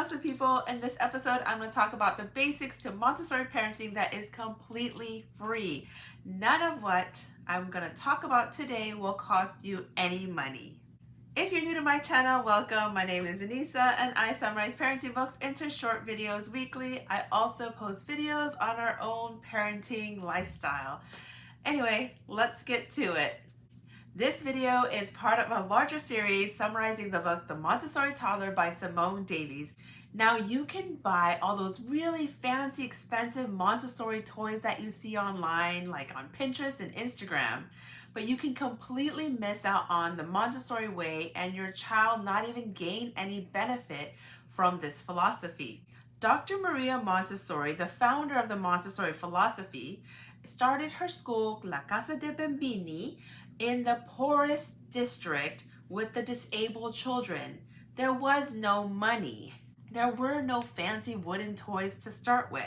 awesome people. In this episode, I'm going to talk about the basics to Montessori parenting that is completely free. None of what I'm going to talk about today will cost you any money. If you're new to my channel, welcome. My name is Anissa and I summarize parenting books into short videos weekly. I also post videos on our own parenting lifestyle. Anyway, let's get to it. This video is part of a larger series summarizing the book The Montessori Toddler by Simone Davies. Now you can buy all those really fancy, expensive Montessori toys that you see online, like on Pinterest and Instagram, but you can completely miss out on the Montessori way and your child not even gain any benefit from this philosophy. Dr. Maria Montessori, the founder of the Montessori philosophy, started her school, La Casa de Bambini, in the poorest district with the disabled children. There was no money. There were no fancy wooden toys to start with.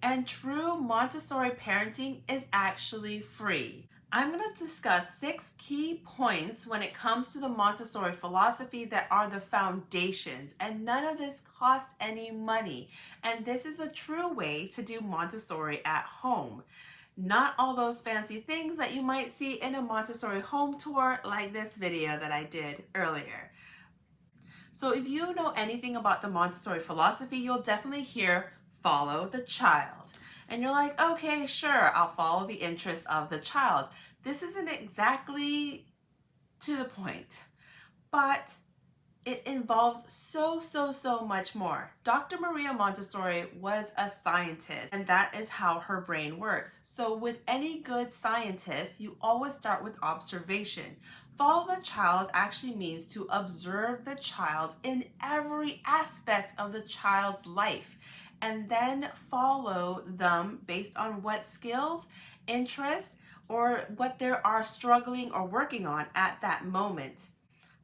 And true Montessori parenting is actually free. I'm going to discuss 6 key points when it comes to the Montessori philosophy that are the foundations, and none of this costs any money. And this is a true way to do Montessori at home. Not all those fancy things that you might see in a Montessori home tour like this video that I did earlier. So if you know anything about the Montessori philosophy, you'll definitely hear follow the child. And you're like, okay, sure, I'll follow the interests of the child. This isn't exactly to the point, but it involves so much more. Dr. Maria Montessori was a scientist, and that is how her brain works. So with any good scientist, you always start with observation. Follow the child actually means to observe the child in every aspect of the child's life, and then follow them based on what skills, interests, or what they are struggling or working on at that moment.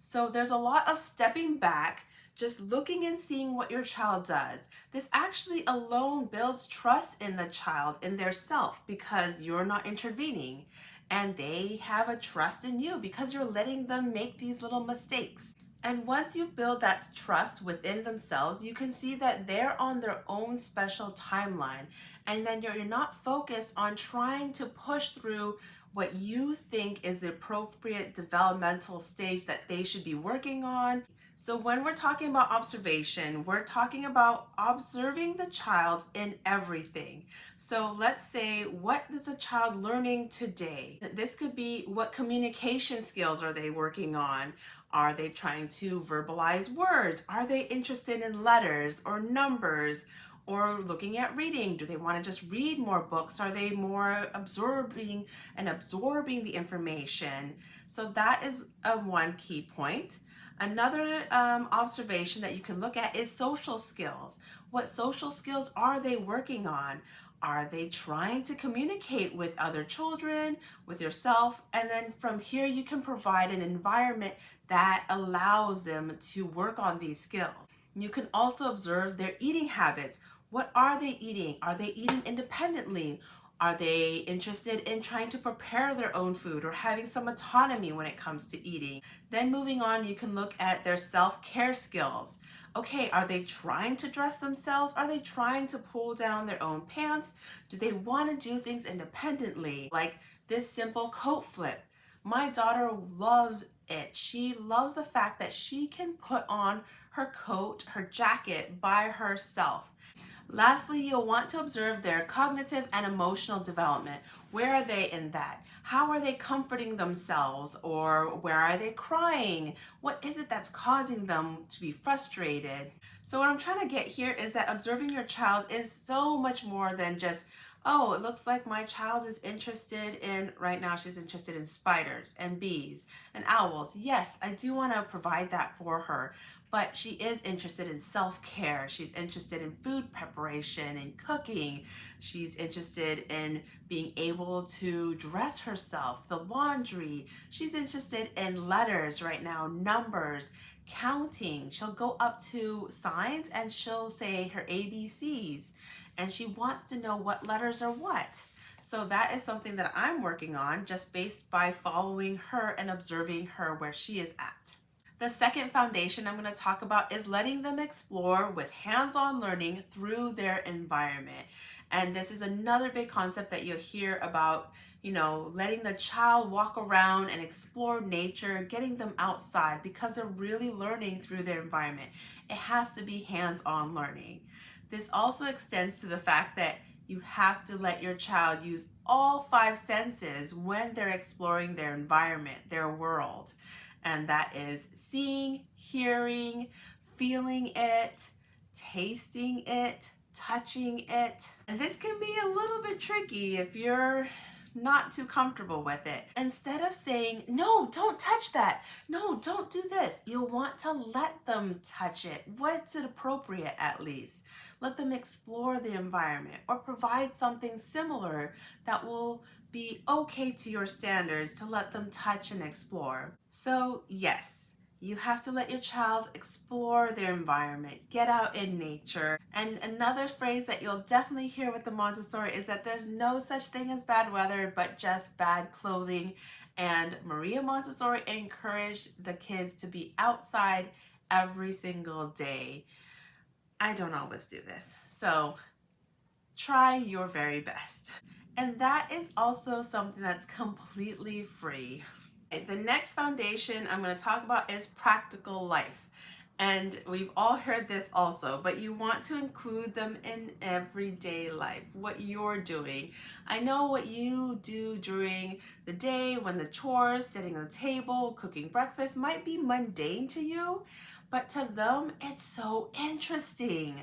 So there's a lot of stepping back, just looking and seeing what your child does. This actually alone builds trust in the child, in their self, because you're not intervening. And they have a trust in you because you're letting them make these little mistakes. And once you build that trust within themselves, you can see that they're on their own special timeline. And then you're not focused on trying to push through what you think is the appropriate developmental stage that they should be working on. So when we're talking about observation, we're talking about observing the child in everything. So let's say, what is the child learning today? This could be, what communication skills are they working on? Are they trying to verbalize words? Are they interested in letters or numbers? Or looking at reading? Do they want to just read more books? Are they more absorbing the information? So that is one key point. Another observation that you can look at is social skills. What social skills are they working on? Are they trying to communicate with other children, with yourself? And then from here you can provide an environment that allows them to work on these skills. You can also observe their eating habits. What are they eating? Are they eating independently? Are they interested in trying to prepare their own food or having some autonomy when it comes to eating? Then moving on, you can look at their self-care skills. Okay, are they trying to dress themselves? Are they trying to pull down their own pants? Do they want to do things independently? Like this simple coat flip. My daughter loves it. She loves the fact that she can put on her coat, her jacket by herself. Lastly, you'll want to observe their cognitive and emotional development. Where are they in that? How are they comforting themselves? Or where are they crying? What is it that's causing them to be frustrated? So what I'm trying to get here is that observing your child is so much more than just, oh, it looks like my child is interested in, right now she's interested in spiders and bees and owls. Yes, I do want to provide that for her, but she is interested in self-care. She's interested in food preparation and cooking. She's interested in being able to dress herself, the laundry. She's interested in letters right now, numbers, counting. She'll go up to signs and she'll say her ABCs, and she wants to know what letters are what. So that is something that I'm working on just based by following her and observing her where she is at. The second foundation I'm going to talk about is letting them explore with hands-on learning through their environment. And this is another big concept that you'll hear about, letting the child walk around and explore nature, getting them outside because they're really learning through their environment. It has to be hands-on learning. This also extends to the fact that you have to let your child use all five senses when they're exploring their environment, their world. And that is seeing, hearing, feeling it, tasting it, touching it. And this can be a little bit tricky if you're not too comfortable with it. Instead of saying, no, don't touch that. No, don't do this. You'll want to let them touch it. What's it appropriate at least? Let them explore the environment or provide something similar that will be okay to your standards to let them touch and explore. So yes, you have to let your child explore their environment, get out in nature. And another phrase that you'll definitely hear with the Montessori is that there's no such thing as bad weather, but just bad clothing. And Maria Montessori encouraged the kids to be outside every single day. I don't always do this, so try your very best. And that is also something that's completely free. The next foundation I'm going to talk about is practical life. And we've all heard this also, but you want to include them in everyday life, what you're doing. I know what you do during the day when the chores, sitting on the table, cooking breakfast might be mundane to you, but to them it's so interesting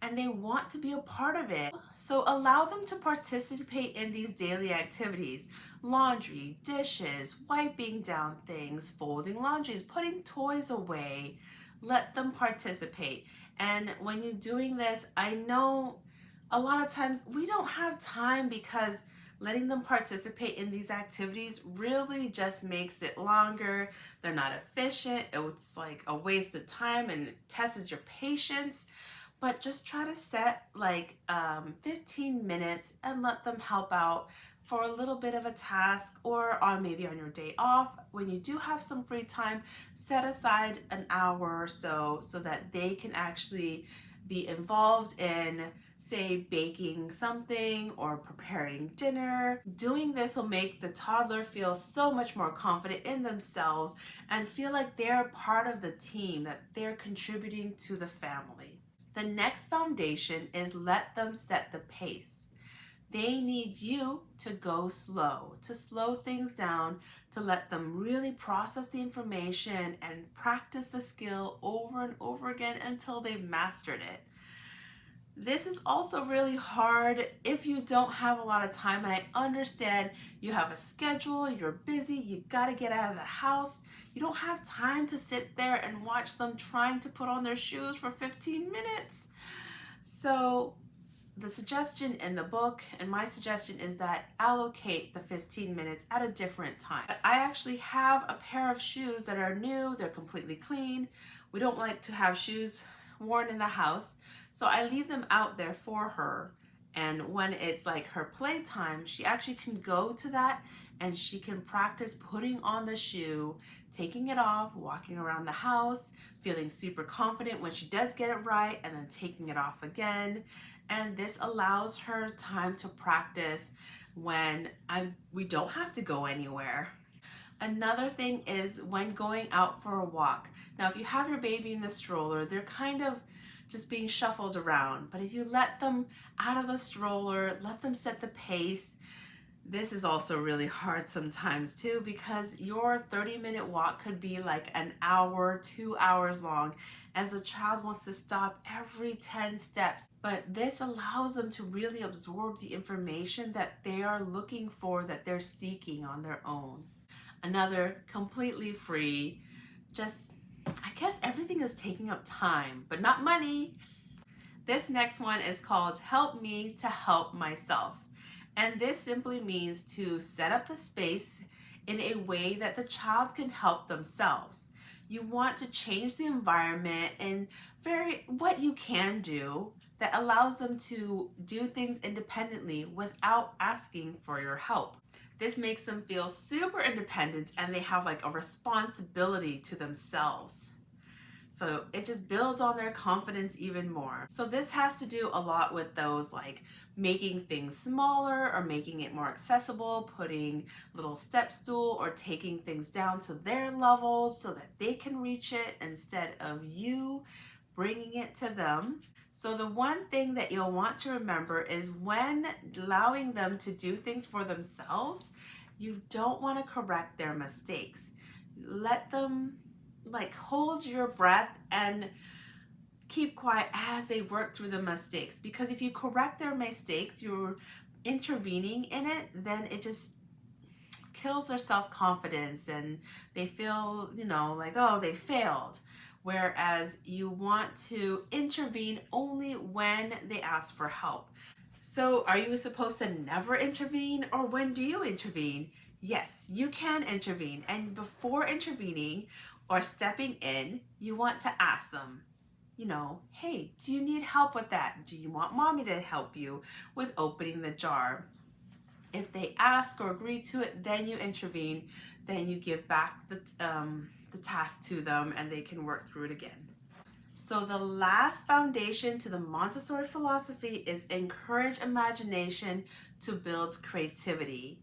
and they want to be a part of it. So allow them to participate in these daily activities. Laundry, dishes, wiping down things, folding laundries, putting toys away. Let them participate. And when you're doing this, I know a lot of times we don't have time because letting them participate in these activities really just makes it longer. They're not efficient. It's like a waste of time and it tests your patience. But just try to set like 15 minutes and let them help out for a little bit of a task, or maybe on your day off when you do have some free time, set aside an hour or so that they can actually be involved in, say, baking something or preparing dinner. Doing this will make the toddler feel so much more confident in themselves and feel like they're part of the team, that they're contributing to the family. The next foundation is let them set the pace. They need you to go slow, to slow things down, to let them really process the information and practice the skill over and over again until they've mastered it. This is also really hard if you don't have a lot of time, and I understand you have a schedule, you're busy, you gotta get out of the house. You don't have time to sit there and watch them trying to put on their shoes for 15 minutes. So the suggestion in the book and my suggestion is that allocate the 15 minutes at a different time. I actually have a pair of shoes that are new, they're completely clean. We don't like to have shoes worn in the house, so I leave them out there for her. And when it's like her playtime, she actually can go to that and she can practice putting on the shoe, taking it off, walking around the house, feeling super confident when she does get it right, and then taking it off again. And this allows her time to practice when we don't have to go anywhere. Another thing is when going out for a walk. Now, if you have your baby in the stroller, they're kind of just being shuffled around. But if you let them out of the stroller, let them set the pace. This is also really hard sometimes too, because your 30-minute walk could be like an hour, 2 hours long, as the child wants to stop every 10 steps. But this allows them to really absorb the information that they are looking for, that they're seeking on their own. Another completely free, just, I guess everything is taking up time, but not money. This next one is called Help Me to Help Myself. And this simply means to set up the space in a way that the child can help themselves. You want to change the environment in what you can do that allows them to do things independently without asking for your help. This makes them feel super independent and they have like a responsibility to themselves. So it just builds on their confidence even more. So this has to do a lot with those like making things smaller or making it more accessible, putting little step stool or taking things down to their levels so that they can reach it instead of you bringing it to them. So the one thing that you'll want to remember is when allowing them to do things for themselves, you don't want to correct their mistakes. Let them like hold your breath and keep quiet as they work through the mistakes, because if you correct their mistakes, you're intervening in it, then it just kills their self-confidence and they feel, like, oh, they failed. Whereas you want to intervene only when they ask for help. So are you supposed to never intervene, or when do you intervene? Yes, you can intervene. And before intervening or stepping in, you want to ask them, hey, do you need help with that? Do you want mommy to help you with opening the jar? If they ask or agree to it, then you intervene. Then you give back the task to them and they can work through it again. So the last foundation to the Montessori philosophy is encourage imagination to build creativity.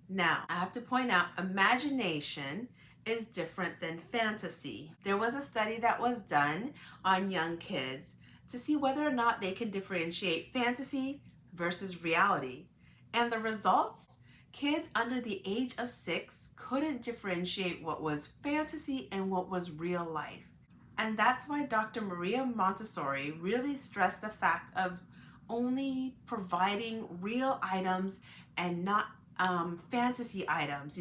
Now, I have to point out, imagination is different than fantasy. There was a study that was done on young kids to see whether or not they can differentiate fantasy versus reality. And the results, kids under the age of 6 couldn't differentiate what was fantasy and what was real life. And that's why Dr. Maria Montessori really stressed the fact of only providing real items and not fantasy items,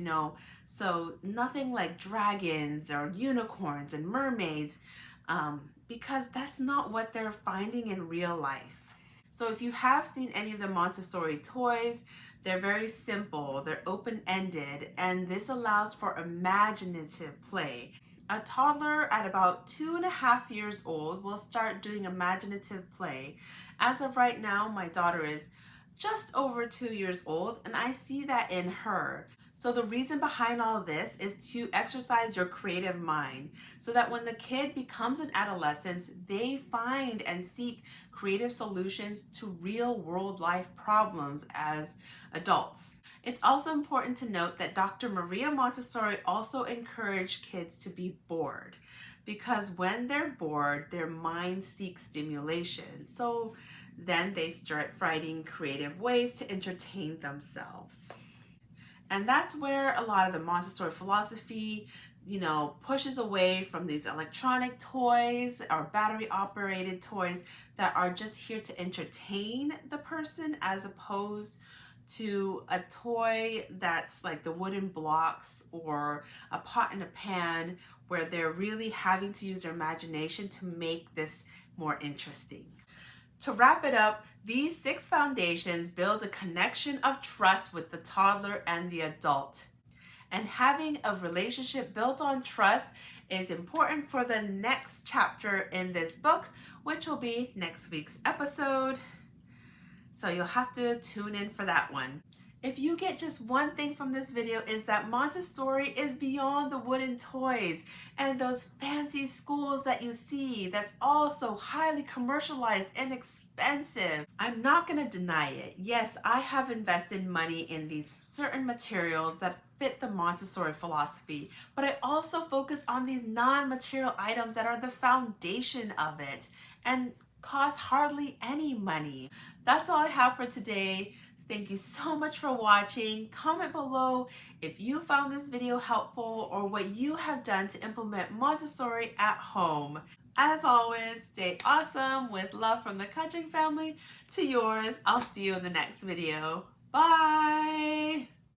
so nothing like dragons or unicorns and mermaids, because that's not what they're finding in real life. So if you have seen any of the Montessori toys, they're very simple, they're open-ended, and this allows for imaginative play. A toddler at about 2.5 years old will start doing imaginative play. As of right now, my daughter is just over 2 years old, and I see that in her. So the reason behind all of this is to exercise your creative mind so that when the kid becomes an adolescent, they find and seek creative solutions to real world life problems as adults. It's also important to note that Dr. Maria Montessori also encouraged kids to be bored, because when they're bored, their mind seeks stimulation. So then they start finding creative ways to entertain themselves. And that's where a lot of the Montessori philosophy, pushes away from these electronic toys or battery operated toys that are just here to entertain the person, as opposed to a toy that's like the wooden blocks or a pot and a pan, where they're really having to use their imagination to make this more interesting. To wrap it up, these 6 foundations build a connection of trust with the toddler and the adult. And having a relationship built on trust is important for the next chapter in this book, which will be next week's episode. So you'll have to tune in for that one. If you get just one thing from this video, is that Montessori is beyond the wooden toys and those fancy schools that you see that's all so highly commercialized and expensive. I'm not going to deny it. Yes, I have invested money in these certain materials that fit the Montessori philosophy, but I also focus on these non-material items that are the foundation of it and cost hardly any money. That's all I have for today. Thank you so much for watching. Comment below if you found this video helpful or what you have done to implement Montessori at home. As always, stay awesome with love from the Kaching family to yours. I'll see you in the next video. Bye!